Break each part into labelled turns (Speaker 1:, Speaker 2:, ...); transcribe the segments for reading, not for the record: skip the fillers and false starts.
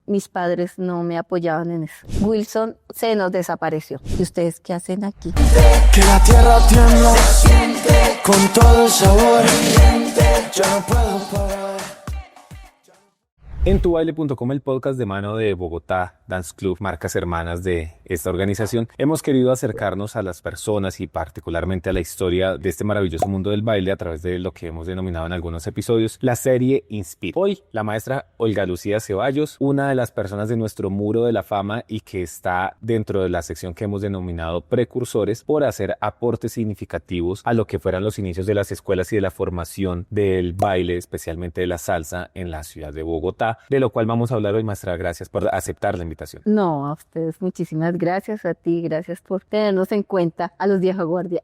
Speaker 1: mis padres no me apoyaban en eso. Wilson se nos desapareció. ¿Y ustedes qué hacen aquí?
Speaker 2: Que la tierra tiembla con todo el sabor. Yo no puedo parar.
Speaker 3: En tubaile.com, el podcast de mano de Bogotá Dance Club, marcas hermanas de esta organización, hemos querido acercarnos a las personas y particularmente a la historia de este maravilloso mundo del baile a través de lo que hemos denominado en algunos episodios la serie Inspira. Hoy, la maestra Olga Lucía Ceballos, una de las personas de nuestro muro de la fama y que está dentro de la sección que hemos denominado precursores por hacer aportes significativos a lo que fueran los inicios de las escuelas y de la formación del baile, especialmente de la salsa en la ciudad de Bogotá, de lo cual vamos a hablar hoy. Maestra, gracias por aceptar la invitación.
Speaker 1: No, a ustedes muchísimas gracias, a ti, gracias por tenernos en cuenta a los vieja guardia.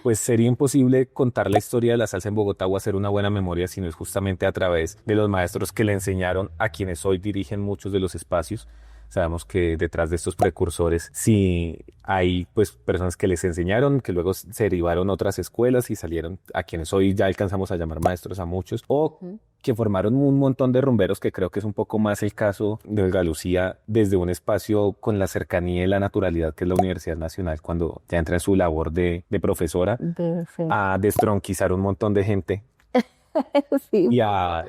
Speaker 3: Pues sería imposible contar la historia de la salsa en Bogotá o hacer una buena memoria si no es justamente a través de los maestros que le enseñaron a quienes hoy dirigen muchos de los espacios. Sabemos que detrás de estos precursores sí hay pues personas que les enseñaron, que luego se derivaron otras escuelas y salieron a quienes hoy ya alcanzamos a llamar maestros a muchos, o que formaron un montón de rumberos, que creo que es un poco más el caso de Olga Lucía desde un espacio con la cercanía y la naturalidad que es la Universidad Nacional, cuando ya entra en su labor de profesora, a destronquizar un montón de gente.
Speaker 1: Sí.
Speaker 3: Y a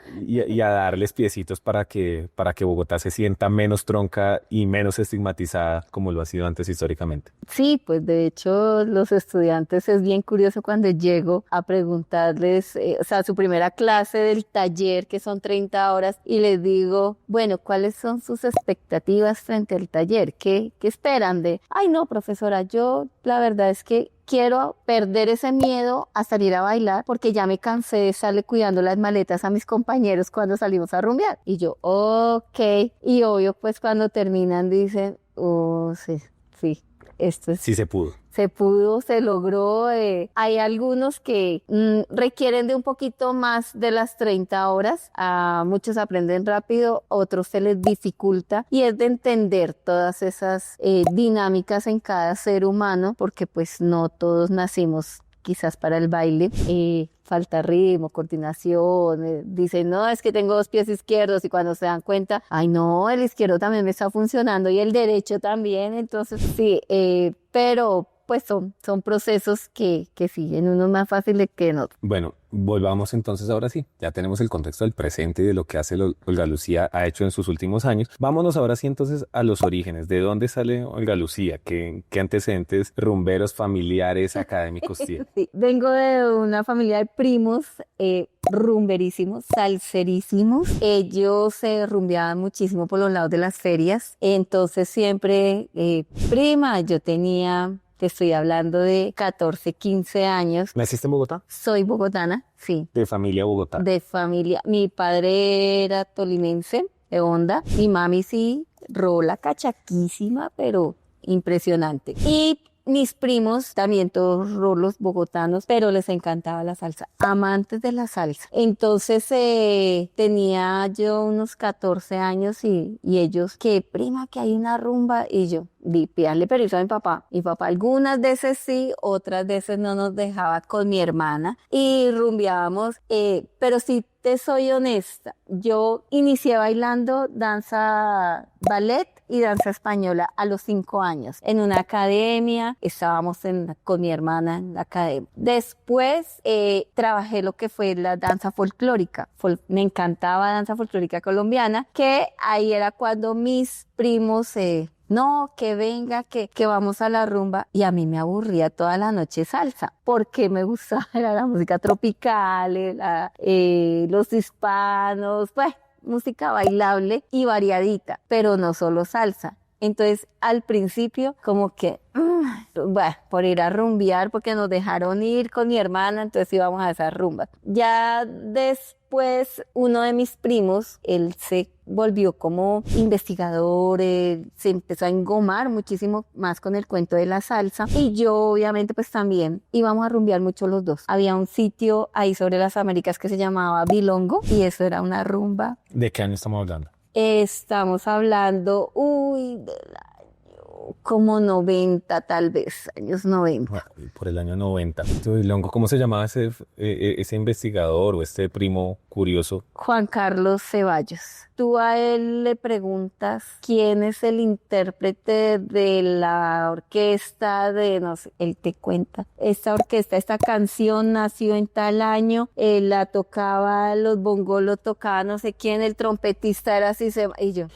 Speaker 3: darles piecitos para que Bogotá se sienta menos tronca y menos estigmatizada como lo ha sido antes históricamente.
Speaker 1: Sí, pues de hecho los estudiantes es bien curioso cuando llego a preguntarles, su primera clase del taller, que son 30 horas, y les digo, bueno, ¿cuáles son sus expectativas frente al taller? ¿Qué esperan de? Ay, no, profesora, yo la verdad es que quiero perder ese miedo a salir a bailar porque ya me cansé de estarle cuidando las maletas a mis compañeros cuando salimos a rumbear. Y yo, ok. Y obvio, pues cuando terminan dicen, oh, sí, esto es...
Speaker 3: Sí se pudo.
Speaker 1: Se pudo, se logró. Hay algunos que requieren de un poquito más de las 30 horas. Muchos aprenden rápido, otros se les dificulta. Y es de entender todas esas dinámicas en cada ser humano, porque pues no todos nacimos quizás para el baile. Falta ritmo, coordinación, dicen, no, es que tengo 2 pies izquierdos, y cuando se dan cuenta, ay no, el izquierdo también me está funcionando y el derecho también. Entonces sí, pero pues son procesos que sí, en unos más fáciles que en otros.
Speaker 3: Bueno, volvamos entonces ahora sí. Ya tenemos el contexto del presente y de lo que hace Olga Lucía ha hecho en sus últimos años. Vámonos ahora sí entonces a los orígenes. ¿De dónde sale Olga Lucía? ¿Qué antecedentes rumberos, familiares, académicos tiene?
Speaker 1: Sí, vengo de una familia de primos rumberísimos, salserísimos. Ellos se rumbeaban muchísimo por los lados de las ferias. Entonces siempre, prima, yo tenía... Te estoy hablando de 14, 15 años.
Speaker 3: ¿Naciste en Bogotá?
Speaker 1: Soy bogotana, sí.
Speaker 3: De familia Bogotá.
Speaker 1: De familia. Mi padre era tolimense, de Honda. Mi mami sí, rola cachaquísima, pero impresionante. Y mis primos, también todos rolos bogotanos, pero les encantaba la salsa, amantes de la salsa. Entonces tenía yo unos 14 años y ellos, que prima, que hay una rumba, y yo, pídanle permiso a mi papá. Mi papá algunas veces sí, otras veces no nos dejaba con mi hermana y rumbeábamos, pero si te soy honesta, yo inicié bailando danza ballet y danza española a los 5 años. En una academia, estábamos con mi hermana en la academia. Después trabajé lo que fue la danza folclórica. Me encantaba danza folclórica colombiana, que ahí era cuando mis primos... no, que venga, que vamos a la rumba. Y a mí me aburría toda la noche salsa, porque me gustaba era la música tropical, los hispanos, pues música bailable y variadita, pero no solo salsa. Entonces, al principio, como que, bueno, por ir a rumbear, porque nos dejaron ir con mi hermana, entonces íbamos a esas rumbas. Ya después, uno de mis primos, él se volvió como investigador, se empezó a engomar muchísimo más con el cuento de la salsa, y yo obviamente pues también íbamos a rumbear mucho los dos. Había un sitio ahí sobre las Américas que se llamaba Bilongo, y eso era una rumba.
Speaker 3: ¿De qué año estamos hablando?
Speaker 1: Estamos hablando, del año como 90 tal vez, años 90.
Speaker 3: Por el año 90. Entonces, Longo, ¿cómo se llamaba ese investigador o este primo curioso?
Speaker 1: Juan Carlos Ceballos. Tú a él le preguntas quién es el intérprete de la orquesta de, no sé, él te cuenta. Esta orquesta, esta canción nació en tal año, la tocaba, los bongos lo tocaba no sé quién, el trompetista era así, y yo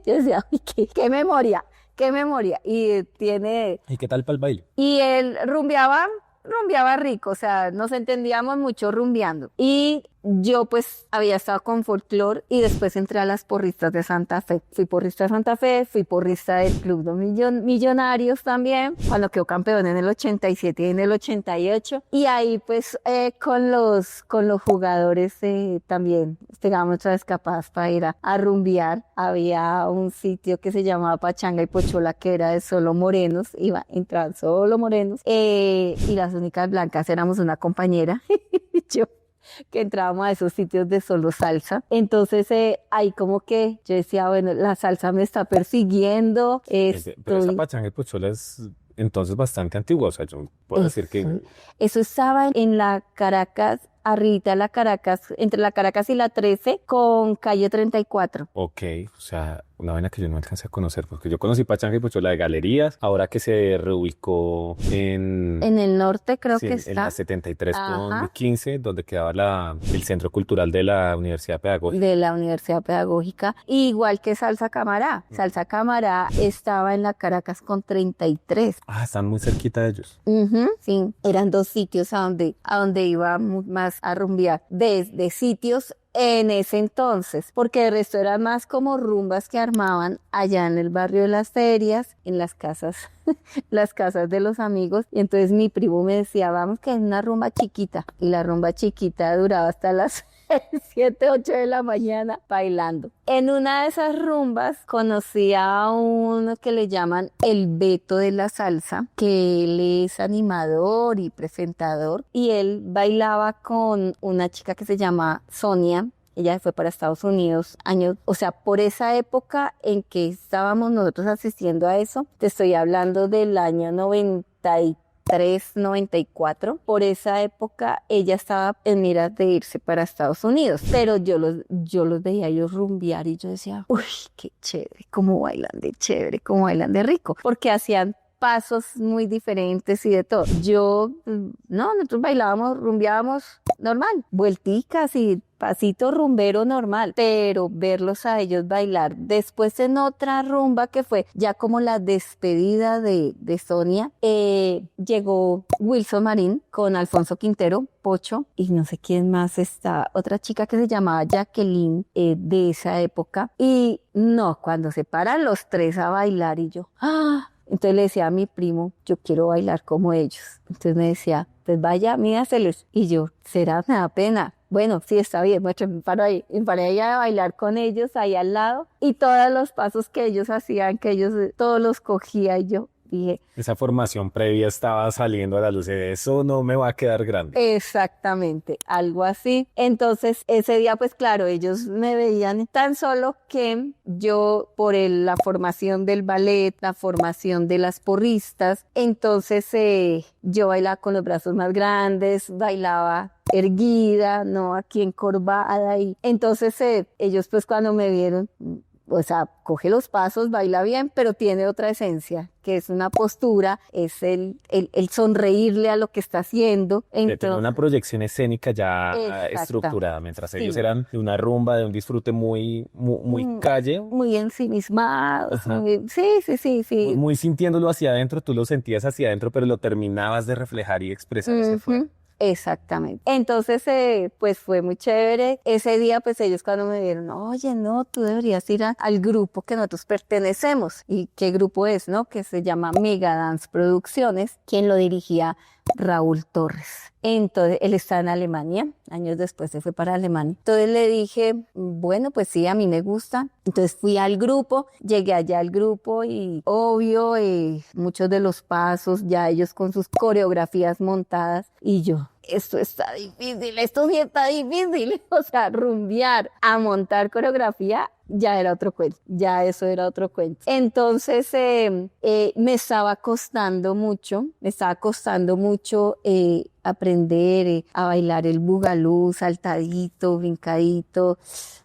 Speaker 1: decía, "Uy, qué memoria, qué memoria". Y tiene...
Speaker 3: ¿Y qué tal para el baile?
Speaker 1: Y él rumbeaba rico, o sea, nos entendíamos mucho rumbeando. Y yo pues había estado con folclore y después entré a las porristas de Santa Fe. Fui porrista de Santa Fe, fui porrista del Club de Millonarios también, cuando quedó campeón en el 87 y en el 88. Y ahí pues con los jugadores también pegábamos nuestras escapadas para ir a rumbear. Había un sitio que se llamaba Pachanga y Pochola, que era de solo morenos, entraban solo morenos, y las únicas blancas éramos una compañera y yo, que entrábamos a esos sitios de solo salsa. Entonces ahí como que yo decía, bueno, la salsa me está persiguiendo.
Speaker 3: Pero esa pachanga y pochola es entonces bastante antigua, o sea, yo puedo decir que...
Speaker 1: Eso estaba en la Caracas, arribita de la Caracas, entre la Caracas y la 13, con calle 34.
Speaker 3: Ok, o sea, una vaina que yo no alcancé a conocer, porque yo conocí Pachanga y Pochola de Galerías, ahora que se reubicó en
Speaker 1: el norte creo
Speaker 3: sí,
Speaker 1: que
Speaker 3: en
Speaker 1: está.
Speaker 3: la 73 con
Speaker 1: Ajá.
Speaker 3: 15, donde quedaba el Centro Cultural de la Universidad Pedagógica.
Speaker 1: De la Universidad Pedagógica, igual que Salsa Camará. Salsa Camará estaba en la Caracas con 33.
Speaker 3: Ah, están muy cerquita de ellos.
Speaker 1: Sí, eran dos sitios a donde iba más a rumbear, de sitios en ese entonces, porque el resto eran más como rumbas que armaban allá en el barrio de las ferias, en las casas, las casas de los amigos. Y entonces mi primo me decía, vamos que es una rumba chiquita, y la rumba chiquita duraba hasta las 7, 8 de la mañana bailando. En una de esas rumbas conocí a uno que le llaman el Beto de la salsa, que él es animador y presentador, y él bailaba con una chica que se llama Sonia. Ella fue para Estados Unidos años, o sea, por esa época en que estábamos nosotros asistiendo a eso, te estoy hablando del año 94. Por esa época ella estaba en miras de irse para Estados Unidos, pero yo los veía ellos rumbear y yo decía, uy, qué chévere, cómo bailan de chévere, cómo bailan de rico, porque hacían pasos muy diferentes y de todo. Nosotros bailábamos, rumbeábamos normal, vuelticas y pasito rumbero normal, pero verlos a ellos bailar. Después en otra rumba que fue ya como la despedida de Sonia, llegó Wilson Marín con Alfonso Quintero, Pocho, y no sé quién más está, otra chica que se llamaba Jacqueline, de esa época. Y no, cuando se paran los tres a bailar y yo, entonces le decía a mi primo, yo quiero bailar como ellos. Entonces me decía, pues vaya, míraselos. Y yo, ¿será? Me da pena. Bueno, sí, está bien, muéstrame, me paré ahí a bailar con ellos, ahí al lado. Y todos los pasos que ellos hacían, todos los cogía y yo dije...
Speaker 3: Esa formación previa estaba saliendo a la luz, eso no me va a quedar grande.
Speaker 1: Exactamente, algo así. Entonces, ese día, pues claro, ellos me veían tan solo que yo, por la formación del ballet, la formación de las porristas, entonces yo bailaba con los brazos más grandes, bailaba erguida, no aquí encorvada. Y entonces ellos pues cuando me vieron, o sea, coge los pasos, baila bien, pero tiene otra esencia, que es una postura, es el sonreírle a lo que está haciendo.
Speaker 3: Entonces, tener una proyección escénica ya estructurada, mientras ellos eran de una rumba, de un disfrute muy calle.
Speaker 1: Muy ensimismados. Sí.
Speaker 3: Muy sintiéndolo hacia adentro, tú lo sentías hacia adentro, pero lo terminabas de reflejar y expresar hacia afuera.
Speaker 1: Exactamente. Entonces, pues fue muy chévere. Ese día, pues ellos cuando me vieron, oye, no, tú deberías ir al grupo que nosotros pertenecemos. ¿Y qué grupo es, no? Que se llama Mega Dance Producciones, quien lo dirigía Raúl Torres. Entonces, él está en Alemania, años después se fue para Alemania. Entonces le dije, bueno, pues sí, a mí me gusta. Entonces fui al grupo, llegué allá al grupo y obvio, muchos de los pasos, ya ellos con sus coreografías montadas y yo, esto está difícil, esto sí está difícil. O sea, rumbear a montar coreografía ya era otro cuento, ya eso era otro cuento. Entonces me estaba costando mucho aprender a bailar el bugalú, saltadito, brincadito.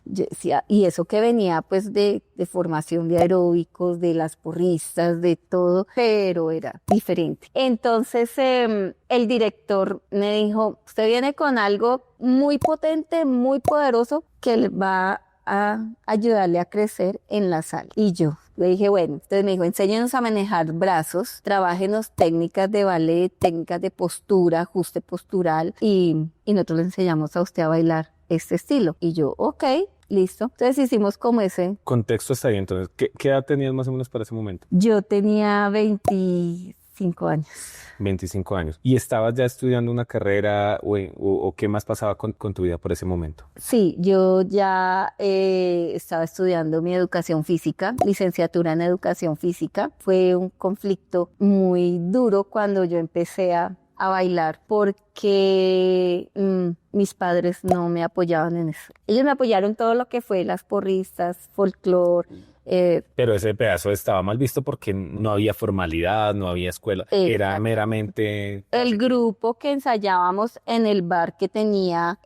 Speaker 1: Yo decía, y eso que venía pues de formación de aeróbicos, de las porristas, de todo, pero era diferente. Entonces el director me dijo, usted viene con algo muy potente, muy poderoso, que le va a ayudarle a crecer en la sala. Y yo le dije, bueno, entonces me dijo, enséñenos a manejar brazos, trabájenos técnicas de ballet, técnicas de postura, ajuste postural, y nosotros le enseñamos a usted a bailar este estilo. Y yo, ok, listo. Entonces hicimos como ese.
Speaker 3: Contexto está bien, entonces, ¿qué edad tenías más o menos para ese momento?
Speaker 1: Yo tenía 25 años.
Speaker 3: 25 años. ¿Y estabas ya estudiando una carrera o qué más pasaba con tu vida por ese momento?
Speaker 1: Sí, yo ya estaba estudiando mi educación física, licenciatura en educación física. Fue un conflicto muy duro cuando yo empecé a bailar porque mis padres no me apoyaban en eso. Ellos me apoyaron todo lo que fue las porristas, folclore.
Speaker 3: Pero ese pedazo estaba mal visto porque no había formalidad, no había escuela, era meramente...
Speaker 1: El grupo que ensayábamos en el bar que tenía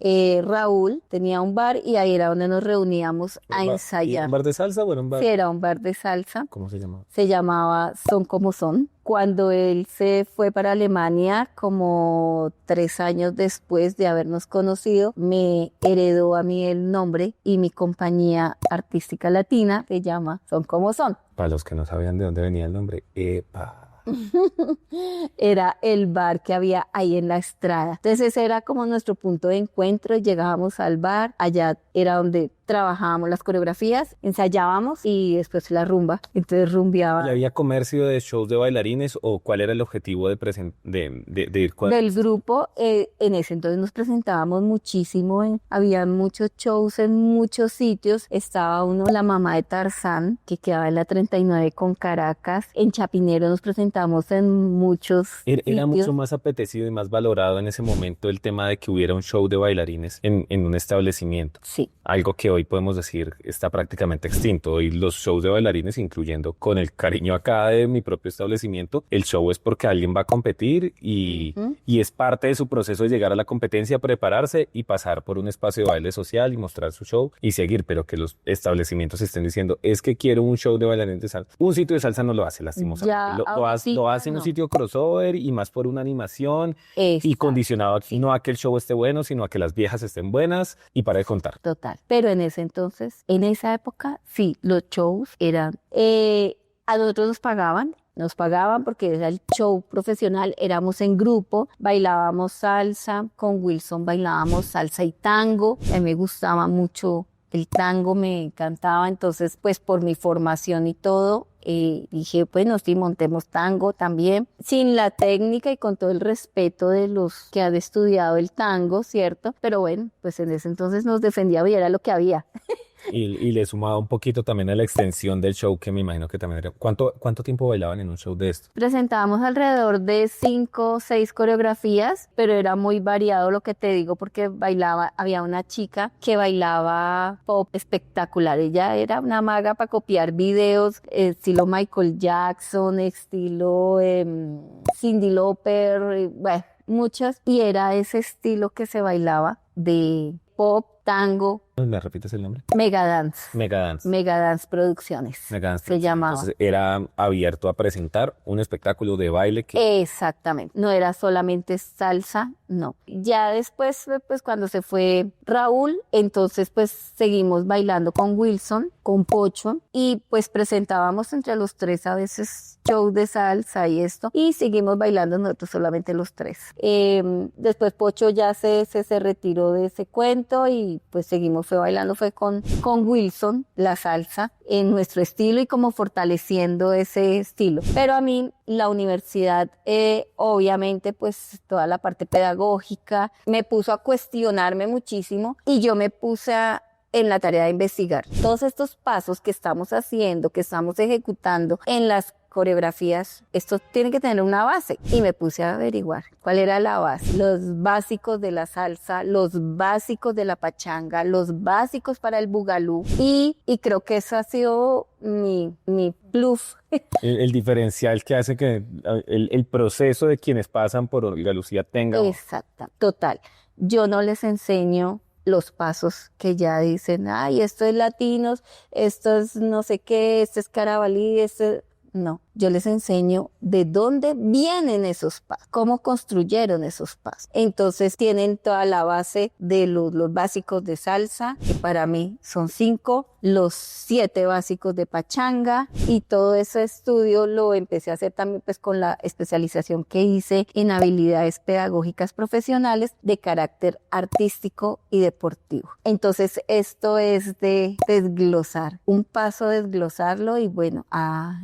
Speaker 1: Raúl, tenía un bar y ahí era donde nos reuníamos a ensayar.
Speaker 3: ¿Un bar de salsa o era un bar?
Speaker 1: Sí, era un bar de salsa.
Speaker 3: ¿Cómo se llamaba?
Speaker 1: Se llamaba Son Como Son. Cuando él se fue para Alemania, como 3 años después de habernos conocido, me heredó a mí el nombre y mi compañía artística latina se llama Son Como Son.
Speaker 3: Para los que no sabían de dónde venía el nombre, ¡epa!
Speaker 1: Era el bar que había ahí en la Estrada. Entonces ese era como nuestro punto de encuentro. Llegábamos al bar, allá era donde trabajábamos las coreografías, ensayábamos y después la rumba. Entonces rumbeaba.
Speaker 3: ¿Y había comercio de shows de bailarines o cuál era el objetivo de ir con...
Speaker 1: Del grupo? En ese entonces nos presentábamos muchísimo, había muchos shows en muchos sitios. Estaba uno, La Mamá de Tarzán, que quedaba en la 39 con Caracas. En Chapinero nos presentamos en muchos
Speaker 3: Era
Speaker 1: sitios.
Speaker 3: mucho más apetecido y más valorado en ese momento el tema de que hubiera un show de bailarines en un establecimiento.
Speaker 1: Sí.
Speaker 3: Algo que hoy podemos decir está prácticamente extinto. Hoy los shows de bailarines, incluyendo con el cariño acá de mi propio establecimiento, el show es porque alguien va a competir y es parte de su proceso de llegar a la competencia, prepararse y pasar por un espacio de baile social y mostrar su show y seguir, pero que los establecimientos estén diciendo, es que quiero un show de bailarines de salsa. Un sitio de salsa no lo hace, lastimosamente. Lo hace en un sitio crossover y más por una animación y condicionado no a que el show esté bueno, sino a que las viejas estén buenas y para de contar.
Speaker 1: Total. Pero en ese entonces, en esa época, sí, los shows eran... a nosotros nos pagaban porque era el show profesional, éramos en grupo, bailábamos salsa, con Wilson bailábamos salsa y tango. A mí me gustaba mucho el tango, me encantaba, entonces pues por mi formación y todo, dije, bueno, sí, montemos tango también, sin la técnica y con todo el respeto de los que han estudiado el tango, ¿cierto? Pero bueno, pues en ese entonces nos defendía y era lo que había.
Speaker 3: Y le sumaba un poquito también a la extensión del show, que me imagino que también era... ¿Cuánto tiempo bailaban en un show de esto?
Speaker 1: Presentábamos alrededor de 5 o 6 coreografías, pero era muy variado lo que te digo, porque había una chica que bailaba pop espectacular. Ella era una maga para copiar videos, estilo Michael Jackson, estilo Cyndi Lauper, bueno, muchas. Y era ese estilo que se bailaba de pop, tango.
Speaker 3: ¿Me repites el nombre?
Speaker 1: Megadance. Megadance Producciones. Se llamaba.
Speaker 3: Entonces era abierto a presentar un espectáculo de baile que...
Speaker 1: Exactamente. No era solamente salsa, no. Ya después, pues cuando se fue Raúl, entonces pues seguimos bailando con Wilson, con Pocho, y pues presentábamos entre los 3 a veces shows de salsa y esto, y seguimos bailando nosotros solamente los 3. Después Pocho ya se retiró de ese cuento y pues seguimos bailando con Wilson la salsa en nuestro estilo y como fortaleciendo ese estilo. Pero a mí la universidad, obviamente pues toda la parte pedagógica me puso a cuestionarme muchísimo y yo me puse en la tarea de investigar todos estos pasos que estamos haciendo, que estamos ejecutando en las coreografías, esto tiene que tener una base. Y me puse a averiguar cuál era la base. Los básicos de la salsa, los básicos de la pachanga, los básicos para el bugalú. Y creo que eso ha sido mi plus.
Speaker 3: El diferencial que hace que el proceso de quienes pasan por Olga Lucía tenga...
Speaker 1: Exacto, total. Yo no les enseño los pasos que ya dicen, ay, esto es latinos, esto es no sé qué, esto es carabalí, esto... No, yo les enseño de dónde vienen esos pasos, cómo construyeron esos pasos. Entonces tienen toda la base de los básicos de salsa, que para mí son 5, los 7 básicos de pachanga, y todo ese estudio lo empecé a hacer también pues con la especialización que hice en habilidades pedagógicas profesionales de carácter artístico y deportivo. Entonces esto es de desglosar, un paso desglosarlo y bueno,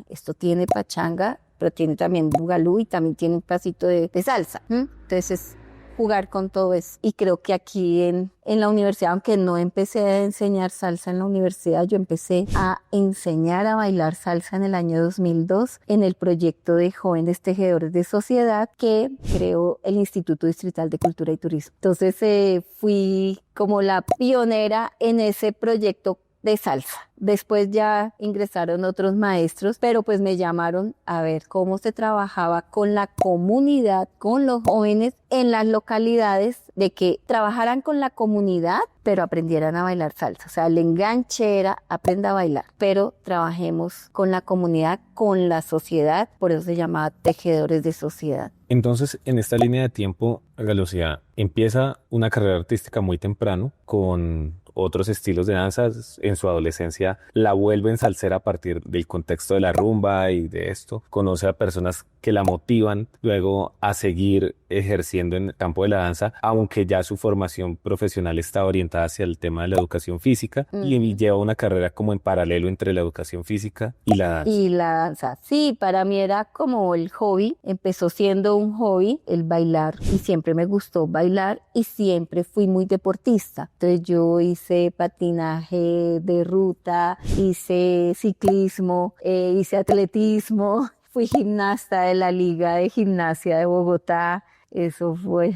Speaker 1: esto tiene pachanga, pero tiene también bugalú y también tiene un pasito de salsa. Entonces es jugar con todo eso. Y creo que aquí en la universidad, aunque no empecé a enseñar salsa en la universidad, yo empecé a enseñar a bailar salsa en el año 2002 en el proyecto de Jóvenes Tejedores de Sociedad que creó el Instituto Distrital de Cultura y Turismo. Entonces fui como la pionera en ese proyecto de salsa. Después ya ingresaron otros maestros, pero pues me llamaron a ver cómo se trabajaba con la comunidad, con los jóvenes en las localidades, de que trabajaran con la comunidad, pero aprendieran a bailar salsa. O sea, el enganche era aprenda a bailar, pero trabajemos con la comunidad, con la sociedad, por eso se llamaba Tejedores de Sociedad.
Speaker 3: Entonces, en esta línea de tiempo, Olga Lucía empieza una carrera artística muy temprano con otros estilos de danzas. En su adolescencia la vuelven salsera a partir del contexto de la rumba y de esto. Conoce a personas que la motivan luego a seguir ejerciendo en el campo de la danza, aunque ya su formación profesional está orientada hacia el tema de la educación física y lleva una carrera como en paralelo entre la educación física y la danza.
Speaker 1: Y la danza, sí, para mí era como el hobby, empezó siendo un hobby el bailar y siempre me gustó bailar y siempre fui muy deportista. Entonces yo hice patinaje de ruta, hice ciclismo, hice atletismo. Fui gimnasta de la Liga de Gimnasia de Bogotá, eso fue,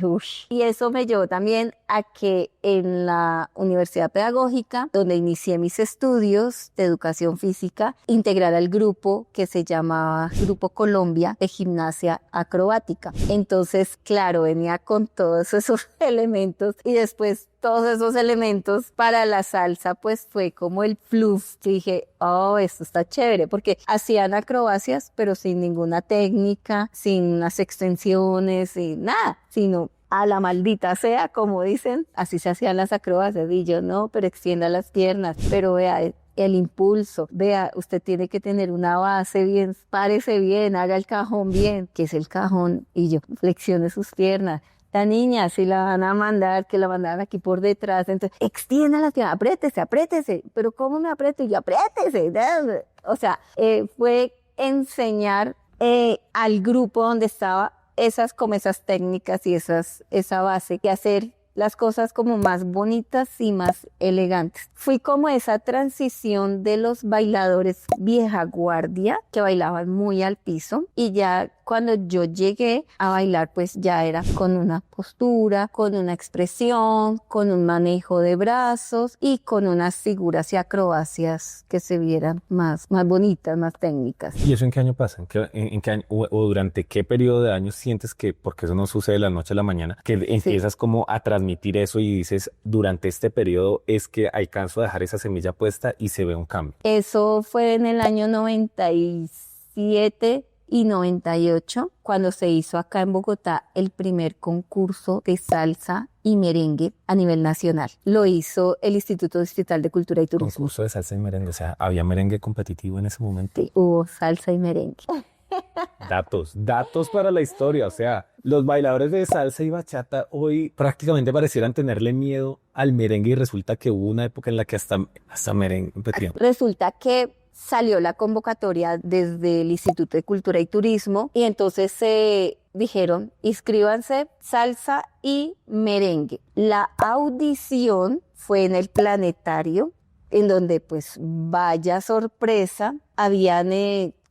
Speaker 1: Y eso me llevó también a que en la Universidad Pedagógica, donde inicié mis estudios de educación física, integrara el grupo que se llamaba Grupo Colombia de Gimnasia Acrobática. Entonces, claro, venía con todos esos elementos y después todos esos elementos para la salsa, pues fue como el plus. Yo dije, oh, esto está chévere, porque hacían acrobacias, pero sin ninguna técnica, sin unas extensiones, sin nada, sino a la maldita sea, como dicen, así se hacían las acrobacias. Y yo, no, pero extienda las piernas, pero vea, el impulso, vea, usted tiene que tener una base bien, párese bien, haga el cajón bien. ¿Qué es el cajón? Y yo, flexione sus piernas. La niña, si la van a mandar, que la mandaran aquí por detrás, entonces, extienda las piernas, apriétese, pero ¿cómo me aprieto? Y yo, apriétese. O sea, fue enseñar al grupo donde estaba esas técnicas y esa base, y hacer las cosas como más bonitas y más elegantes. Fui como esa transición de los bailadores vieja guardia que bailaban muy al piso, y ya cuando yo llegué a bailar, pues ya era con una postura, con una expresión, con un manejo de brazos y con unas figuras y acrobacias que se vieran más bonitas, más técnicas.
Speaker 3: ¿Y eso en qué año pasa? ¿En qué año, o durante qué periodo de años sientes que, porque eso no sucede de la noche a la mañana, que empiezas como a transmitir eso y dices, durante este periodo es que alcanzo a dejar esa semilla puesta y se ve un cambio?
Speaker 1: Eso fue en el año 97 y 98, cuando se hizo acá en Bogotá el primer concurso de salsa y merengue a nivel nacional. Lo hizo el Instituto Distrital de Cultura y Turismo.
Speaker 3: Concurso de salsa y merengue, o sea, ¿había merengue competitivo en ese momento?
Speaker 1: Sí, hubo salsa y merengue.
Speaker 3: Datos para la historia, o sea, los bailadores de salsa y bachata hoy prácticamente parecieran tenerle miedo al merengue, y resulta que hubo una época en la que hasta merengue competían.
Speaker 1: Resulta que salió la convocatoria desde el Instituto de Cultura y Turismo y entonces dijeron, inscríbanse salsa y merengue. La audición fue en el Planetario, en donde pues vaya sorpresa, habían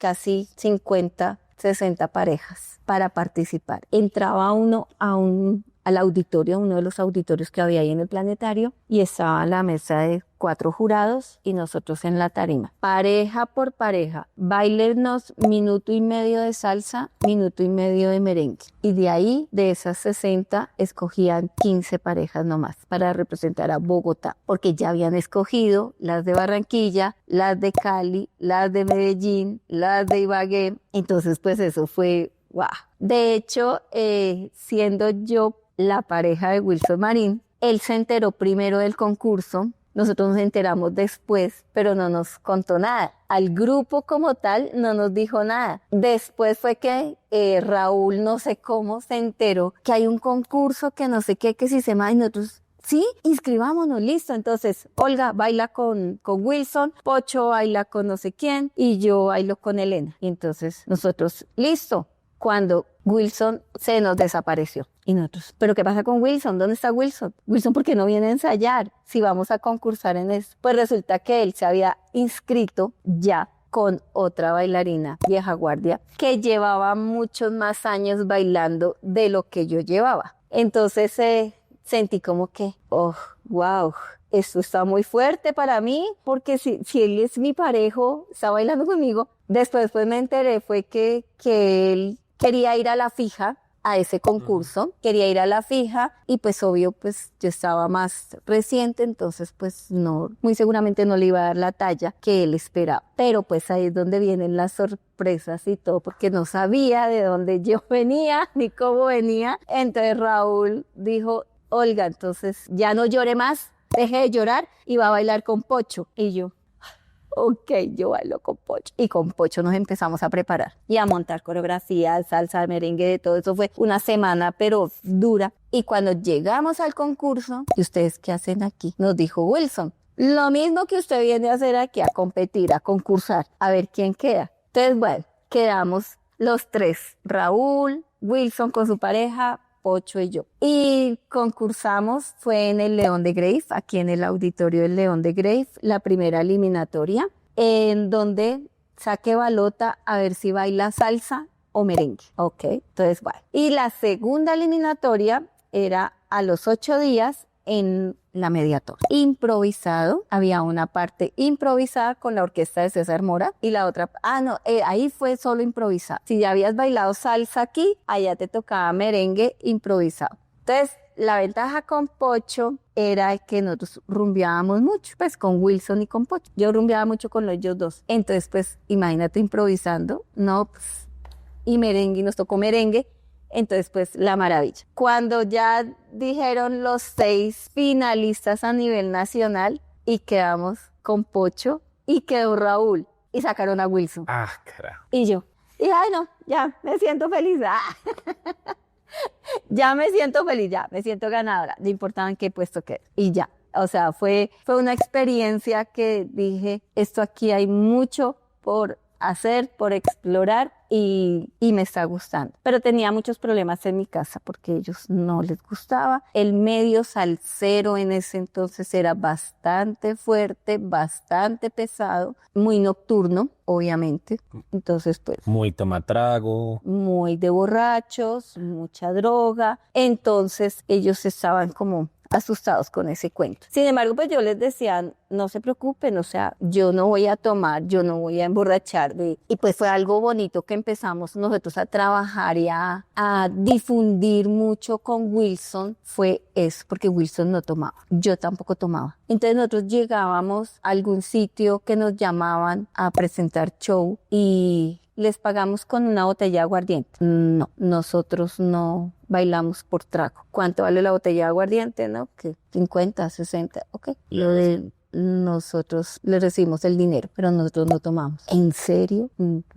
Speaker 1: casi 50, 60 parejas para participar. Entraba uno al auditorio, uno de los auditorios que había ahí en el planetario, y estaba la mesa de 4 jurados y nosotros en la tarima. Pareja por pareja, bailenos minuto y medio de salsa, minuto y medio de merengue. Y de ahí, de esas 60, escogían 15 parejas nomás para representar a Bogotá, porque ya habían escogido las de Barranquilla, las de Cali, las de Medellín, las de Ibagué. Entonces, pues eso fue wow. De hecho, siendo yo la pareja de Wilson Marín, él se enteró primero del concurso, nosotros nos enteramos después, pero no nos contó nada. Al grupo como tal no nos dijo nada. Después fue que Raúl, no sé cómo, se enteró que hay un concurso que no sé qué, que si se llama, y nosotros, sí, inscribámonos, listo. Entonces, Olga baila con Wilson, Pocho baila con no sé quién, y yo bailo con Elena. Y entonces nosotros, listo. Cuando Wilson se nos desapareció. Y nosotros, ¿pero qué pasa con Wilson? ¿Dónde está Wilson? Wilson, ¿por qué no viene a ensayar si vamos a concursar en eso? Pues resulta que él se había inscrito ya con otra bailarina vieja guardia que llevaba muchos más años bailando de lo que yo llevaba. Entonces sentí como que, oh, wow, esto está muy fuerte para mí, porque si él es mi parejo, está bailando conmigo. Después pues me enteré fue que él quería ir a la fija, a ese concurso, quería ir a la fija, y pues obvio, pues yo estaba más reciente, entonces pues no, muy seguramente no le iba a dar la talla que él esperaba. Pero pues ahí es donde vienen las sorpresas y todo, porque no sabía de dónde yo venía, ni cómo venía. Entonces Raúl dijo, Olga, entonces ya no llore más, deje de llorar y va a bailar con Pocho. Y yo, ok, yo bailo con Pocho. Y con Pocho nos empezamos a preparar y a montar coreografía, salsa, merengue, de todo eso. Fue una semana, pero dura. Y cuando llegamos al concurso, ¿y ustedes qué hacen aquí? Nos dijo Wilson, lo mismo que usted viene a hacer aquí, a competir, a concursar, a ver quién queda. Entonces, bueno, quedamos los 3, Raúl, Wilson con su pareja, Pocho y yo. Y concursamos, fue en el León de Grave, aquí en el auditorio del León de Grave, la primera eliminatoria, en donde saqué balota a ver si baila salsa o merengue. Ok, entonces bueno. Y la segunda eliminatoria era a los 8 días en la Mediator. Improvisado, había una parte improvisada con la orquesta de César Mora y la otra, ahí fue solo improvisado. Si ya habías bailado salsa aquí, allá te tocaba merengue improvisado. Entonces, la ventaja con Pocho era que nosotros rumbeábamos mucho, pues con Wilson y con Pocho. Yo rumbeaba mucho con ellos dos. Entonces, pues, imagínate improvisando, no, pues, y merengue, y nos tocó merengue. Entonces, pues, la maravilla. Cuando ya dijeron los 6 finalistas a nivel nacional y quedamos con Pocho y quedó Raúl y sacaron a Wilson.
Speaker 3: Ah, carajo.
Speaker 1: Y yo, ay no, ya me siento feliz. Ya me siento feliz, ya me siento ganadora. No importaba en qué puesto quedé. Y ya, o sea, fue una experiencia que dije, esto aquí hay mucho por hacer, por explorar y me está gustando. Pero tenía muchos problemas en mi casa porque a ellos no les gustaba. El medio salsero en ese entonces era bastante fuerte, bastante pesado, muy nocturno, obviamente. Entonces, pues...
Speaker 3: Muy tomatrago.
Speaker 1: Muy de borrachos, mucha droga. Entonces, ellos estaban como asustados con ese cuento. Sin embargo, pues yo les decía, no se preocupen, o sea, yo no voy a tomar, yo no voy a emborracharme. Y pues fue algo bonito que empezamos nosotros a trabajar y a difundir mucho con Wilson, fue eso, porque Wilson no tomaba, yo tampoco tomaba. Entonces nosotros llegábamos a algún sitio que nos llamaban a presentar show y les pagamos con una botella de aguardiente. No, nosotros no bailamos por trago. ¿Cuánto vale la botella de aguardiente? No, que 50, 60, ok. Lo de nosotros le recibimos el dinero, pero nosotros no tomamos. ¿En serio?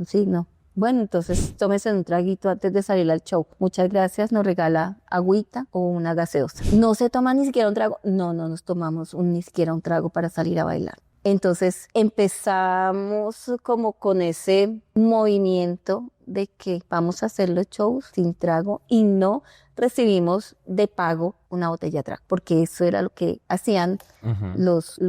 Speaker 1: Sí, no. Bueno, entonces tómese un traguito antes de salir al show. Muchas gracias, nos regala agüita o una gaseosa. ¿No se toma ni siquiera un trago? No nos tomamos ni siquiera un trago para salir a bailar. Entonces empezamos como con ese movimiento de que vamos a hacer los shows sin trago y no recibimos de pago una botella de trago, porque eso era lo que hacían los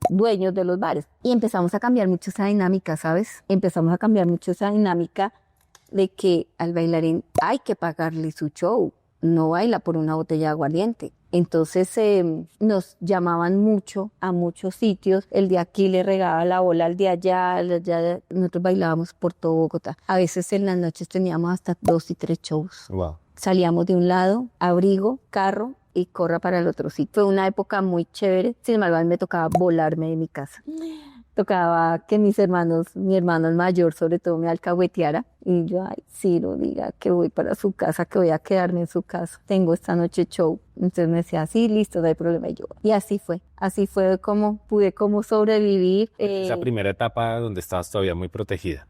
Speaker 1: dueños de los bares. Y empezamos a cambiar mucho esa dinámica, ¿sabes? Empezamos a cambiar mucho esa dinámica de que al bailarín hay que pagarle su show, no baila por una botella de aguardiente. Entonces nos llamaban mucho a muchos sitios. El de aquí le regaba la bola al de allá, nosotros bailábamos por todo Bogotá. A veces en las noches teníamos hasta 2 y 3 shows.
Speaker 3: Wow.
Speaker 1: Salíamos de un lado, abrigo, carro y corra para el otro sitio. Fue una época muy chévere. Sin embargo, a mí me tocaba volarme de mi casa. Tocaba que mi hermano el mayor sobre todo me alcahueteara y yo, ay, Ciro, diga que voy para su casa, que voy a quedarme en su casa, tengo esta noche show. Entonces me decía, sí, listo, no hay problema. Y así fue como pude como sobrevivir.
Speaker 3: Esa primera etapa donde estabas todavía muy protegida.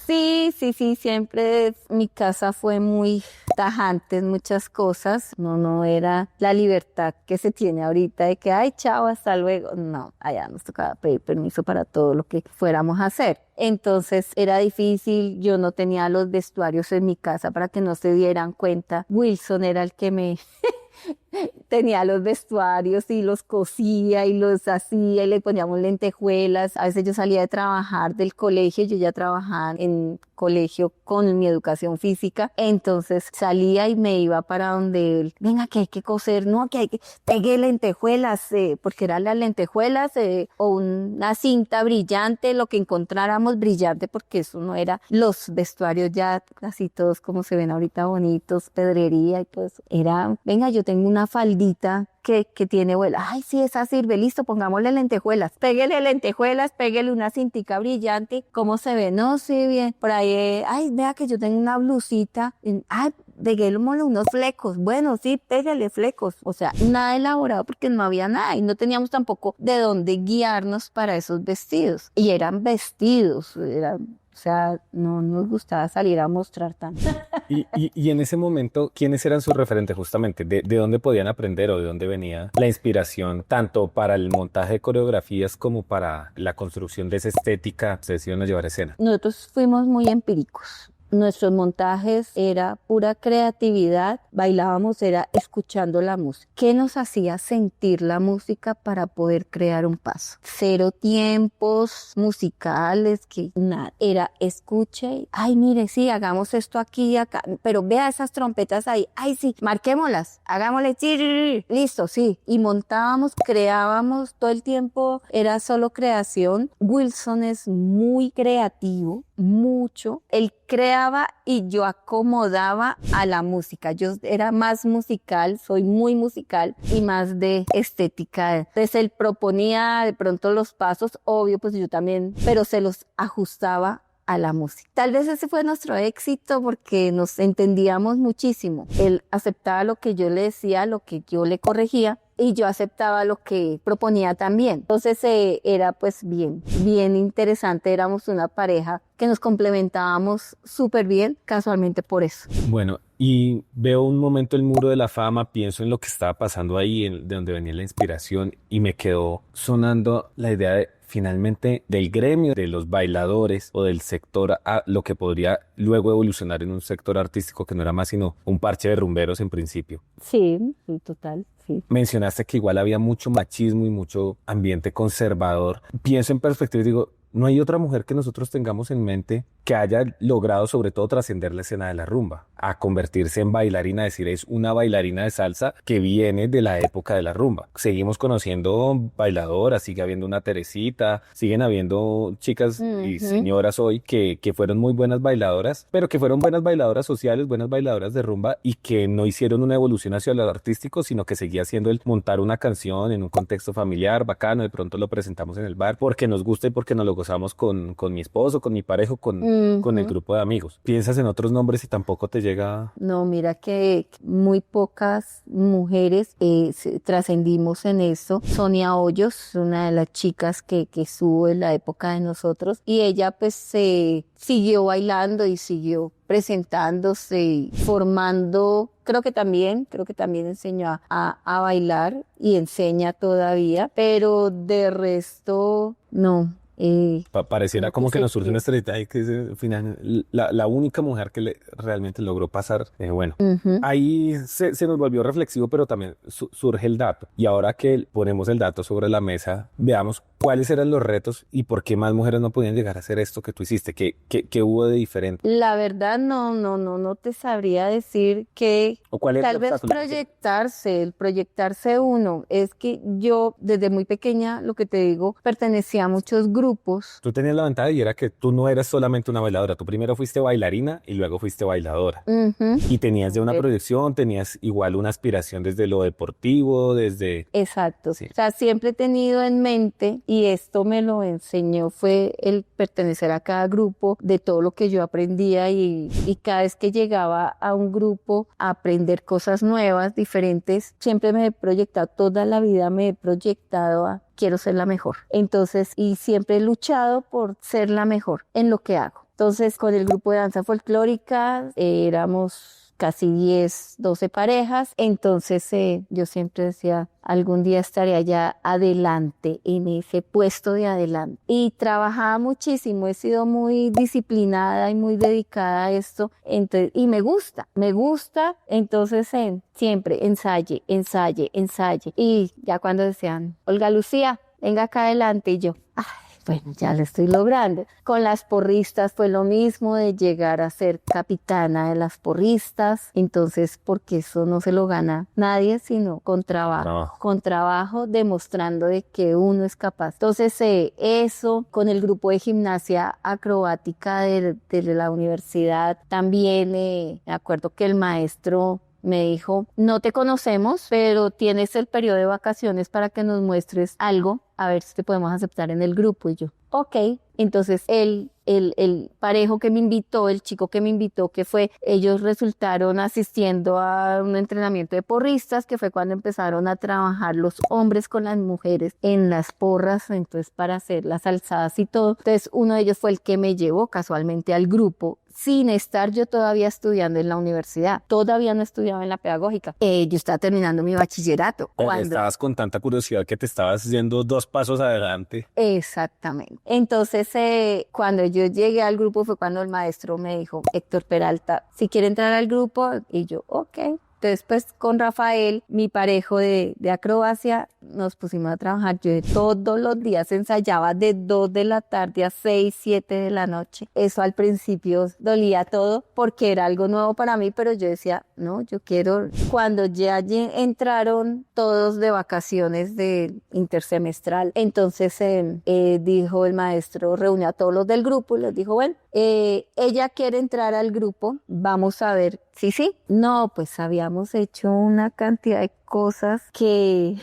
Speaker 1: Sí, siempre mi casa fue muy tajante en muchas cosas, no era la libertad que se tiene ahorita de que, ay, chao, hasta luego. No, allá nos tocaba pedir permiso para todo lo que fuéramos a hacer. Entonces era difícil, yo no tenía los vestuarios en mi casa para que no se dieran cuenta. Wilson era el que me tenía los vestuarios y los cosía y los hacía y le poníamos lentejuelas. A veces yo salía de trabajar del colegio, yo ya trabajaba en colegio con mi educación física, entonces salía y me iba para donde él, venga que hay que coser, no, que hay que pegue lentejuelas, porque eran las lentejuelas o una cinta brillante, lo que encontráramos brillante, porque eso no era los vestuarios ya casi todos como se ven ahorita bonitos, pedrería y todo eso. Era, venga, yo tengo una faldita que tiene vuela. Ay, sí, esa sirve, listo, pongámosle lentejuelas. Péguele lentejuelas, péguele una cintica brillante. ¿Cómo se ve? No, sí, bien. Por ahí, ay, vea que yo tengo una blusita. Ay, peguémosle unos flecos. Bueno, sí, pégale flecos. O sea, nada elaborado porque no había nada y no teníamos tampoco de dónde guiarnos para esos vestidos. Y eran vestidos, o sea, no nos gustaba salir a mostrar tanto.
Speaker 3: Y en ese momento, ¿quiénes eran sus referentes justamente? ¿De dónde podían aprender o de dónde venía la inspiración, tanto para el montaje de coreografías como para la construcción de esa estética que se iban a llevar a escena?
Speaker 1: Nosotros fuimos muy empíricos. Nuestros montajes era pura creatividad, bailábamos era escuchando la música. ¿Qué nos hacía sentir la música para poder crear un paso? Cero tiempos musicales, que nada. Era escuche, ay mire, sí, hagamos esto aquí y acá, pero vea esas trompetas ahí, ay sí, marquémoslas, hagámosle, sí, listo, sí. Y montábamos, creábamos, todo el tiempo era solo creación. Wilson es muy creativo, mucho. Él creaba y yo acomodaba a la música. Yo era más musical, soy muy musical y más de estética. Entonces él proponía de pronto los pasos, obvio, pues yo también, pero se los ajustaba a la música. Tal vez ese fue nuestro éxito porque nos entendíamos muchísimo. Él aceptaba lo que yo le decía, lo que yo le corregía y yo aceptaba lo que proponía también. Entonces era pues bien interesante. Éramos una pareja que nos complementábamos súper bien, casualmente por eso.
Speaker 3: Bueno, y veo un momento el Muro de la Fama, pienso en lo que estaba pasando ahí, de donde venía la inspiración y me quedó sonando la idea de finalmente del gremio de los bailadores o del sector a lo que podría luego evolucionar en un sector artístico que no era más sino un parche de rumberos en principio.
Speaker 1: Sí, total, sí.
Speaker 3: Mencionaste que igual había mucho machismo y mucho ambiente conservador. Pienso en perspectiva y digo, no hay otra mujer que nosotros tengamos en mente que haya logrado sobre todo trascender la escena de la rumba, a convertirse en bailarina, es decir, es una bailarina de salsa que viene de la época de la rumba. Seguimos conociendo bailadoras, sigue habiendo una Teresita, siguen habiendo chicas y señoras hoy que fueron muy buenas bailadoras, pero que fueron buenas bailadoras sociales, buenas bailadoras de rumba y que no hicieron una evolución hacia lo artístico, sino que seguía siendo el montar una canción en un contexto familiar, bacano, de pronto lo presentamos en el bar porque nos gusta y porque nos lo gozamos con mi esposo, con mi pareja, con el grupo de amigos. ¿Piensas en otros nombres y tampoco te llega?
Speaker 1: No, mira que muy pocas mujeres trascendimos en eso. Sonia Hoyos, una de las chicas que estuvo en la época de nosotros, y ella pues siguió bailando y siguió presentándose y formando. Creo que también enseñó a bailar y enseña todavía, pero de resto no.
Speaker 3: Pareciera
Speaker 1: No
Speaker 3: como que
Speaker 1: sé
Speaker 3: nos surge
Speaker 1: qué.
Speaker 3: una estrellita ahí que es al final la única mujer que realmente logró pasar. Bueno,
Speaker 1: Ujú.
Speaker 3: ahí se nos volvió reflexivo, pero también surge el dato. Y ahora que ponemos el dato sobre la mesa, veamos cuáles eran los retos y por qué más mujeres no podían llegar a hacer esto que tú hiciste. ¿Qué hubo de diferente?
Speaker 1: La verdad no te sabría decir que
Speaker 3: ¿O cuál era el
Speaker 1: tal vez
Speaker 3: obstáculo?
Speaker 1: el proyectarse uno. Es que yo desde muy pequeña, lo que te digo, pertenecía a muchos grupos.
Speaker 3: Tú tenías la ventaja y era que tú no eras solamente una bailadora. Tú primero fuiste bailarina y luego fuiste bailadora.
Speaker 1: Ujú.
Speaker 3: Y tenías ya una proyección, tenías igual una aspiración desde lo deportivo, desde...
Speaker 1: Exacto.
Speaker 3: Sí.
Speaker 1: O sea, siempre he tenido en mente, y esto me lo enseñó, fue el pertenecer a cada grupo, de todo lo que yo aprendía y cada vez que llegaba a un grupo a aprender cosas nuevas, diferentes, siempre me he proyectado, toda la vida me he proyectado a quiero ser la mejor. Entonces, y siempre he luchado por ser la mejor en lo que hago. Entonces, con el grupo de danza folclórica éramos casi 10, 12 parejas. Entonces, yo siempre decía, algún día estaré allá adelante, en ese puesto de adelante. Y trabajaba muchísimo, he sido muy disciplinada y muy dedicada a esto. Entonces, y me gusta. Entonces, siempre ensaye. Y ya cuando decían, Olga Lucía, venga acá adelante, y yo, bueno, ya lo estoy logrando. Con las porristas fue lo mismo, de llegar a ser capitana de las porristas. Entonces, porque eso no se lo gana nadie, sino con trabajo. Con trabajo, demostrando de que uno es capaz. Entonces, eso, con el grupo de gimnasia acrobática de la universidad, también me acuerdo que el maestro me dijo, no te conocemos, pero tienes el periodo de vacaciones para que nos muestres algo, a ver si te podemos aceptar en el grupo. Y yo, ok. Entonces el parejo que me invitó, el chico que me invitó, ellos resultaron asistiendo a un entrenamiento de porristas, que fue cuando empezaron a trabajar los hombres con las mujeres en las porras, entonces para hacer las alzadas y todo. Entonces uno de ellos fue el que me llevó casualmente al grupo, sin estar yo todavía estudiando en la universidad. Todavía no estudiaba en la pedagógica. Yo estaba terminando mi bachillerato.
Speaker 3: Estabas con tanta curiosidad que te estabas yendo 2 pasos adelante.
Speaker 1: Exactamente. Entonces, cuando yo llegué al grupo fue cuando el maestro me dijo, Héctor Peralta, si quiere entrar al grupo, y yo, ok. Entonces, pues con Rafael, mi parejo de acrobacia, nos pusimos a trabajar. Yo todos los días ensayaba de 2 de la tarde a 6, 7 de la noche. Eso al principio dolía todo porque era algo nuevo para mí, pero yo decía, no, yo quiero. Cuando ya entraron todos de vacaciones de intersemestral, entonces dijo el maestro, reunió a todos los del grupo y les dijo, bueno, ella quiere entrar al grupo, vamos a ver. Sí. No, pues habíamos hecho una cantidad de cosas que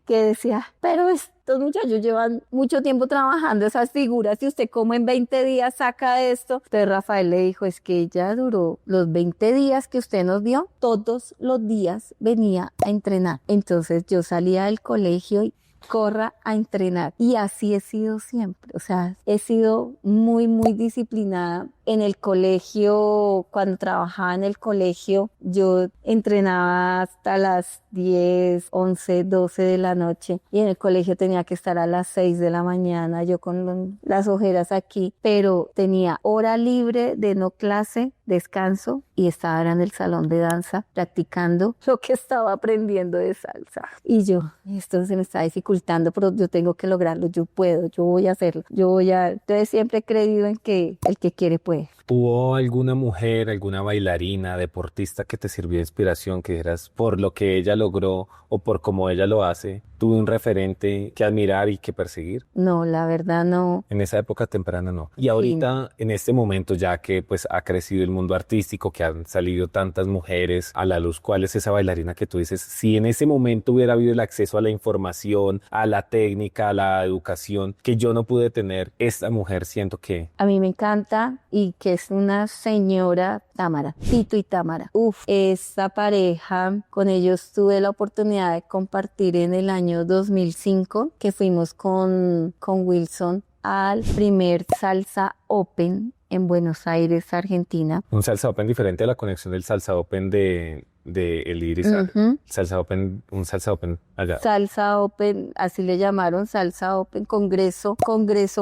Speaker 1: decía, pero estos muchachos llevan mucho tiempo trabajando esas figuras y usted como en 20 días saca esto. Entonces Rafael le dijo, es que ella duró los 20 días que usted nos dio, todos los días venía a entrenar. Entonces yo salía del colegio y corra a entrenar. Y así he sido siempre. O sea, he sido muy, muy disciplinada. En el colegio, cuando trabajaba en el colegio, yo entrenaba hasta las 10, 11, 12 de la noche. Y en el colegio tenía que estar a las 6 de la mañana, yo con las ojeras aquí. Pero tenía hora libre de no clase, descanso, y estaba en el salón de danza practicando lo que estaba aprendiendo de salsa. Y yo, esto se me está dificultando, pero yo tengo que lograrlo, yo puedo, yo voy a hacerlo, Entonces siempre he creído en que el que quiere puede.
Speaker 3: ¿Hubo alguna mujer, alguna bailarina, deportista que te sirvió de inspiración, que eras por lo que ella logró o por cómo ella lo hace? ¿Tuve un referente que admirar y que perseguir?
Speaker 1: No, la verdad no.
Speaker 3: En esa época temprana no. Y ahorita, en este momento, ya que pues ha crecido el mundo artístico, que han salido tantas mujeres a la luz, ¿cuál es esa bailarina que tú dices? Si en ese momento hubiera habido el acceso a la información, a la técnica, a la educación, que yo no pude tener, esta mujer siento que...
Speaker 1: A mí me encanta, y que es una señora, Támara, Tito y Támara. Esta pareja, con ellos tuve la oportunidad de compartir en el año 2005, que fuimos con Wilson al primer Salsa Open en Buenos Aires, Argentina.
Speaker 3: Un salsa open diferente a la conexión del salsa open de el Iris.
Speaker 1: Ujú.
Speaker 3: Salsa open, un salsa open allá.
Speaker 1: Salsa Open, así le llamaron, Salsa Open, Congreso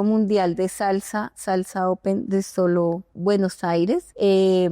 Speaker 1: Mundial de Salsa Open de solo Buenos Aires. Y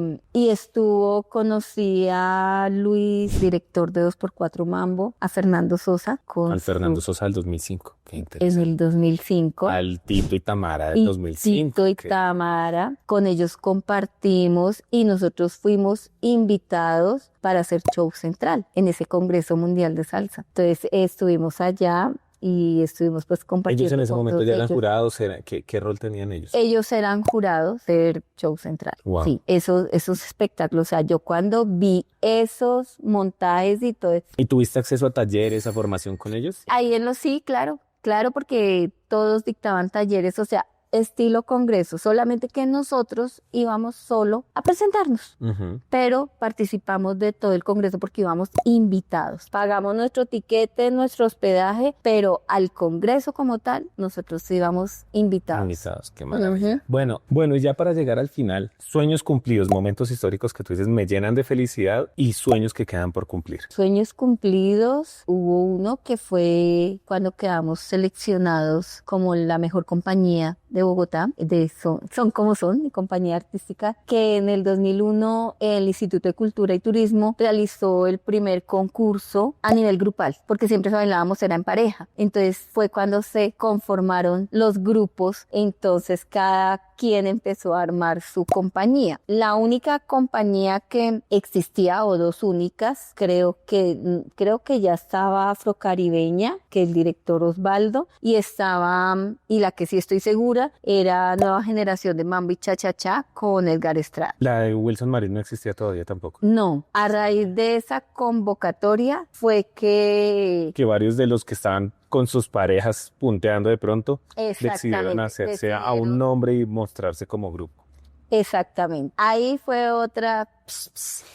Speaker 1: conocí a Luis, director de 2x4 Mambo, a Fernando Sosa.
Speaker 3: Al Fernando Sosa del 2005. Qué
Speaker 1: En
Speaker 3: interesante.
Speaker 1: el 2005.
Speaker 3: Al Tito y Tamara del
Speaker 1: Y
Speaker 3: 2005.
Speaker 1: Tito y
Speaker 3: que-
Speaker 1: Tamara, con ellos compartimos y nosotros fuimos invitados para hacer show central en ese Congreso Mundial de Salsa. Entonces estuvimos allá y estuvimos pues compartiendo.
Speaker 3: Ellos en ese
Speaker 1: con
Speaker 3: momento
Speaker 1: todos
Speaker 3: ya eran
Speaker 1: ellos.
Speaker 3: jurados. ¿Qué rol tenían ellos?
Speaker 1: Ellos eran jurados del show central.
Speaker 3: Wow.
Speaker 1: Sí, esos espectáculos. O sea, yo cuando vi esos montajes y todo eso,
Speaker 3: ¿Y tuviste acceso a talleres, a formación con ellos?
Speaker 1: ahí sí, claro, porque todos dictaban talleres, o sea, estilo congreso, solamente que nosotros íbamos solo a presentarnos,
Speaker 3: Ujú.
Speaker 1: pero participamos de todo el congreso porque íbamos invitados. Pagamos nuestro tiquete, nuestro hospedaje, pero al congreso como tal, nosotros íbamos invitados.
Speaker 3: Invitados, qué maravilla.
Speaker 1: Ujú.
Speaker 3: Bueno, y ya para llegar al final, sueños cumplidos, momentos históricos que tú dices me llenan de felicidad y sueños que quedan por cumplir.
Speaker 1: Sueños cumplidos, hubo uno que fue cuando quedamos seleccionados como la mejor compañía de Bogotá, Son Como Son, mi compañía artística, que en el 2001 el Instituto de Cultura y Turismo realizó el primer concurso a nivel grupal, porque siempre bailábamos era en pareja. Entonces fue cuando se conformaron los grupos, entonces cada quien empezó a armar su compañía. La única compañía que existía, o dos únicas, creo que ya estaba Afrocaribeña, que el director Osvaldo, y la que sí estoy segura, era Nueva Generación de Mambo y Cha Cha Cha con Edgar Estrada.
Speaker 3: La de Wilson Marín no existía todavía tampoco.
Speaker 1: No, a raíz de esa convocatoria fue que...
Speaker 3: Que varios de los que estaban con sus parejas punteando de pronto decidieron hacerse a un nombre y mostrarse como grupo.
Speaker 1: Exactamente. Ahí fue otra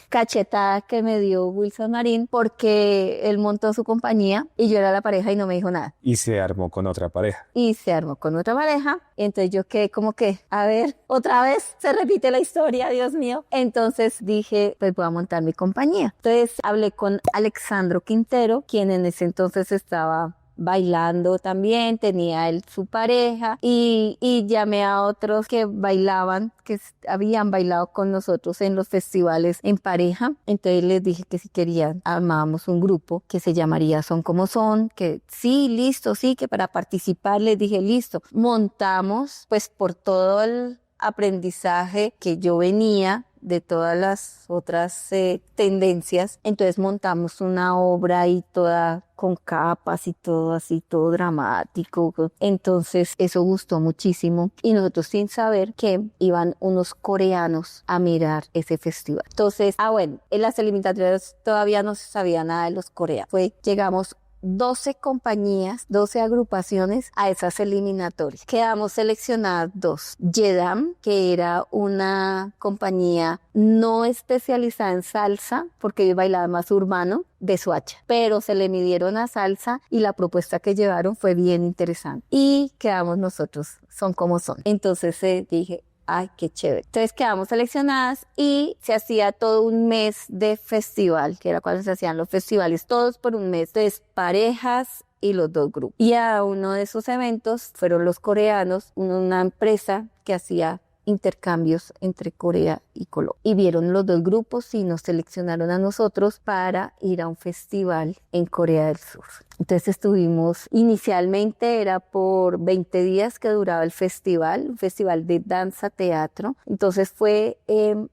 Speaker 1: cachetada que me dio Wilson Marín porque él montó su compañía y yo era la pareja y no me dijo nada.
Speaker 3: Y se armó con otra pareja.
Speaker 1: Y se armó con otra pareja. Entonces yo quedé como que, a ver, otra vez se repite la historia, Dios mío. Entonces dije, pues voy a montar mi compañía. Entonces hablé con Alexandro Quintero, quien en ese entonces estaba bailando también, tenía él su pareja y llamé a otros que bailaban, que habían bailado con nosotros en los festivales en pareja. Entonces les dije que si querían, armábamos un grupo que se llamaría Son Como Son, que sí, listo, sí, que para participar les dije listo. Montamos pues por todo el aprendizaje que yo venía de todas las otras tendencias, entonces montamos una obra y toda con capas y todo así, todo dramático. Entonces eso gustó muchísimo y nosotros sin saber que iban unos coreanos a mirar ese festival. Entonces, bueno, en las eliminatorias todavía no se sabía nada de los coreanos. Llegamos 12 compañías, 12 agrupaciones a esas eliminatorias. Quedamos seleccionadas 2. Yedam, que era una compañía no especializada en salsa, porque ellos bailaban más urbano, de Soacha, pero se le midieron a salsa y la propuesta que llevaron fue bien interesante. Y quedamos nosotros, Son Como Son. Entonces dije, ay, qué chévere. Entonces quedamos seleccionadas y se hacía todo un mes de festival, que era cuando se hacían los festivales, todos por un mes. Entonces, parejas y los dos grupos. Y a uno de esos eventos fueron los coreanos, una empresa que hacía intercambios entre Corea y Colombia. Y vieron los dos grupos y nos seleccionaron a nosotros para ir a un festival en Corea del Sur. Entonces estuvimos, inicialmente era por 20 días que duraba el festival, un festival de danza teatro. Entonces fue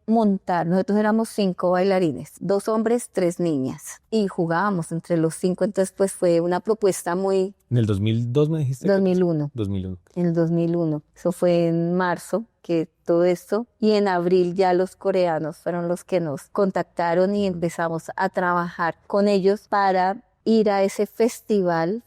Speaker 1: montar, nosotros éramos 5 bailarines, 2 hombres, 3 niñas. Y jugábamos entre los 5, entonces pues fue una propuesta muy...
Speaker 3: ¿En el 2002 me dijiste?
Speaker 1: 2001.
Speaker 3: 2001.
Speaker 1: En el 2001. Eso fue en marzo, que todo esto. Y en abril ya los coreanos fueron los que nos contactaron y empezamos a trabajar con ellos para ir a ese festival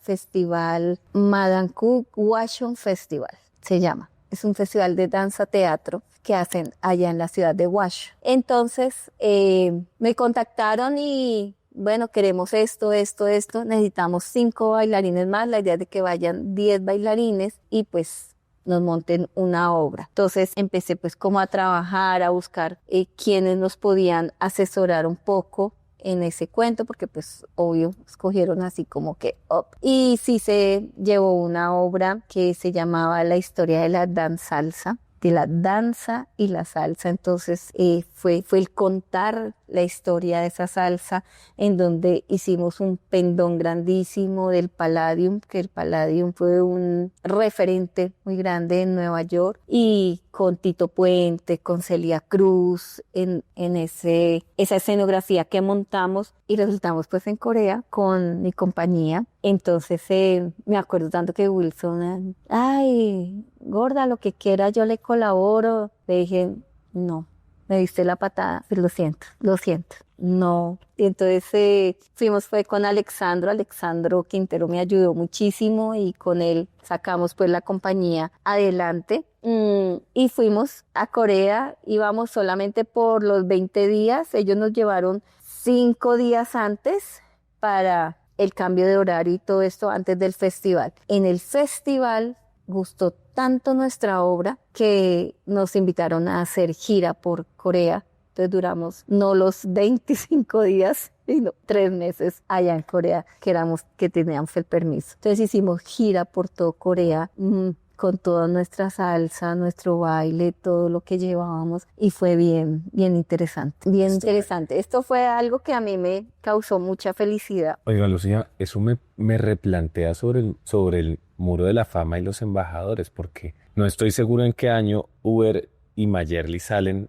Speaker 1: Madanguk Washon Festival, se llama. Es un festival de danza teatro que hacen allá en la ciudad de Wash. Entonces me contactaron y bueno, queremos esto, necesitamos 5 bailarines más, la idea es de que vayan 10 bailarines y pues nos monten una obra. Entonces empecé pues como a trabajar, a buscar quienes nos podían asesorar un poco en ese cuento, porque pues obvio escogieron así como que up. Y sí se llevó una obra que se llamaba La historia de la danzalsa, de la danza y la salsa. Entonces fue el contar la historia de esa salsa, en donde hicimos un pendón grandísimo del Palladium, que el Palladium fue un referente muy grande en Nueva York, y con Tito Puente, con Celia Cruz, en esa escenografía que montamos, y resultamos pues en Corea con mi compañía. Entonces me acuerdo tanto que Wilson, ay, gorda, lo que quiera yo le colaboro. Le dije, no, me diste la patada, lo siento, no. Y entonces fue con Alexandro Quintero me ayudó muchísimo, y con él sacamos pues la compañía adelante. Y fuimos a Corea, íbamos solamente por los 20 días, ellos nos llevaron 5 días antes para el cambio de horario y todo esto antes del festival. En el festival gustó tanto nuestra obra que nos invitaron a hacer gira por Corea. Entonces duramos no los 25 días, sino 3 meses allá en Corea, que teníamos el permiso. Entonces hicimos gira por todo Corea, con toda nuestra salsa, nuestro baile, todo lo que llevábamos, y fue bien interesante, interesante. Esto fue algo que a mí me causó mucha felicidad.
Speaker 3: Oiga, Lucía, eso me replantea sobre el Muro de la Fama y los embajadores, porque no estoy seguro en qué año Uber y Mayerly salen,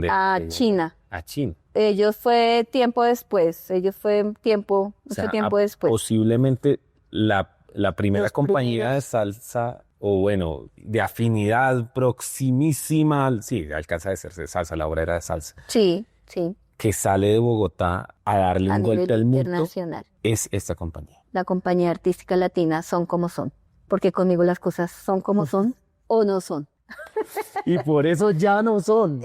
Speaker 1: A China.
Speaker 3: A China.
Speaker 1: Ellos fue tiempo después, mucho tiempo después.
Speaker 3: Posiblemente la primera compañía de salsa, o bueno, de afinidad proximísima, sí, alcanza a ser de salsa, la obra era de salsa.
Speaker 1: Sí.
Speaker 3: Que sale de Bogotá a darle un golpe al mundo, internacional, es esta compañía.
Speaker 1: La compañía artística latina Son Como Son, porque conmigo las cosas son como son o no son.
Speaker 4: Y por eso ya no son.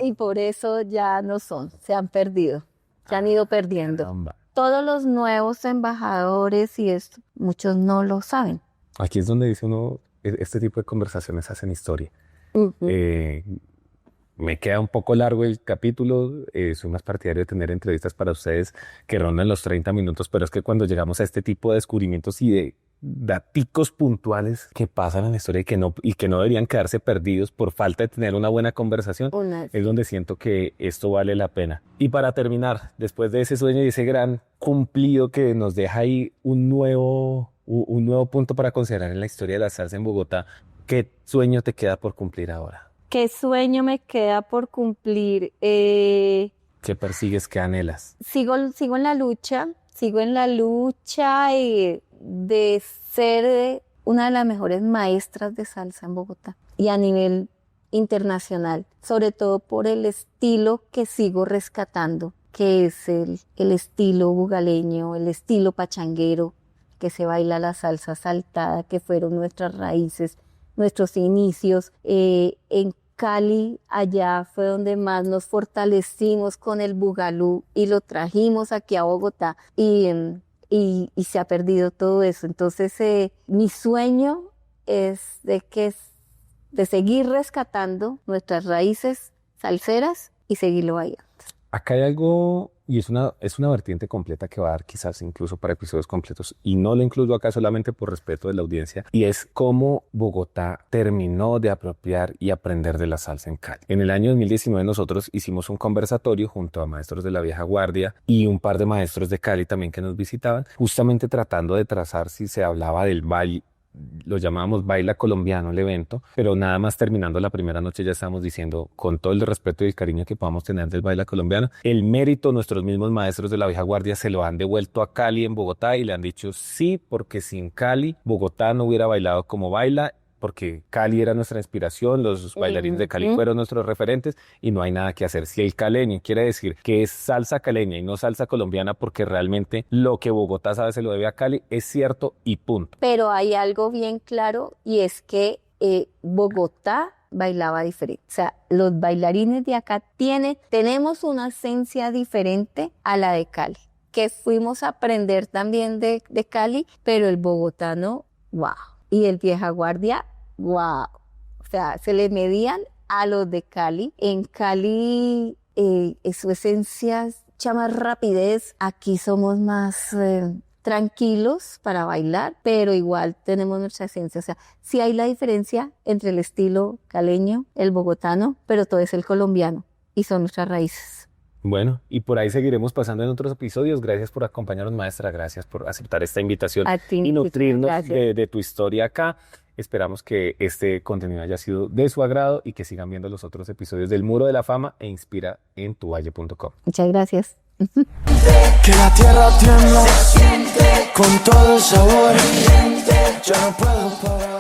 Speaker 1: Se han perdido, se han ido perdiendo.
Speaker 3: Caramba.
Speaker 1: Todos los nuevos embajadores y esto, muchos no lo saben.
Speaker 3: Aquí es donde dice uno, este tipo de conversaciones hacen historia. Me queda un poco largo el capítulo, soy más partidario de tener entrevistas para ustedes que rondan los 30 minutos, pero es que cuando llegamos a este tipo de descubrimientos y de daticos puntuales que pasan en la historia y que no deberían quedarse perdidos por falta de tener una buena conversación, es donde siento que esto vale la pena. Y para terminar, después de ese sueño y ese gran cumplido que nos deja ahí un nuevo punto para considerar en la historia de la salsa en Bogotá, ¿qué sueño te queda por cumplir ahora?
Speaker 1: ¿Qué sueño me queda por cumplir?
Speaker 3: ¿Qué persigues? ¿Qué anhelas?
Speaker 1: Sigo en la lucha de ser una de las mejores maestras de salsa en Bogotá y a nivel internacional, sobre todo por el estilo que sigo rescatando, que es el estilo bugaleño, el estilo pachanguero, que se baila la salsa saltada, que fueron nuestras raíces, nuestros inicios. En Cali, allá fue donde más nos fortalecimos con el bugalú y lo trajimos aquí a Bogotá, y se ha perdido todo eso. Entonces mi sueño es de seguir rescatando nuestras raíces salseras y seguirlo bailando.
Speaker 3: Acá hay algo, y es una vertiente completa que va a dar quizás incluso para episodios completos, y no lo incluyo acá solamente por respeto de la audiencia, y es cómo Bogotá terminó de apropiar y aprender de la salsa en Cali. En el año 2019 nosotros hicimos un conversatorio junto a maestros de la vieja guardia y un par de maestros de Cali también que nos visitaban, justamente tratando de trazar si se hablaba del baile. Lo llamábamos Baila Colombiano el evento, pero nada más terminando la primera noche ya estábamos diciendo, con todo el respeto y el cariño que podamos tener del Baila Colombiano, el mérito nuestros mismos maestros de la vieja guardia se lo han devuelto a Cali en Bogotá y le han dicho sí, porque sin Cali Bogotá no hubiera bailado como baila, porque Cali era nuestra inspiración, los bailarines de Cali fueron nuestros referentes y no hay nada que hacer. Si el caleño quiere decir que es salsa caleña y no salsa colombiana porque realmente lo que Bogotá sabe se lo debe a Cali, es cierto y punto.
Speaker 1: Pero hay algo bien claro, y es que Bogotá bailaba diferente. O sea, los bailarines de acá tenemos una esencia diferente a la de Cali, que fuimos a aprender también de Cali, pero el bogotano, wow. Y el vieja guardia, wow. O sea, se le medían a los de Cali. En Cali, su esencia es mucha más rapidez. Aquí somos más tranquilos para bailar, pero igual tenemos nuestra esencia. O sea, sí hay la diferencia entre el estilo caleño, el bogotano, pero todo es el colombiano y son nuestras raíces.
Speaker 3: Bueno, y por ahí seguiremos pasando en otros episodios. Gracias por acompañarnos, maestra. Gracias por aceptar esta invitación
Speaker 1: A ti,
Speaker 3: y nutrirnos
Speaker 1: gracias.
Speaker 3: de tu historia acá. Esperamos que este contenido haya sido de su agrado y que sigan viendo los otros episodios del Muro de la Fama e Inspira en tuvalle.com.
Speaker 1: Muchas gracias.
Speaker 2: Que la tierra tiembla con todo el sabor. Yo no puedo parar.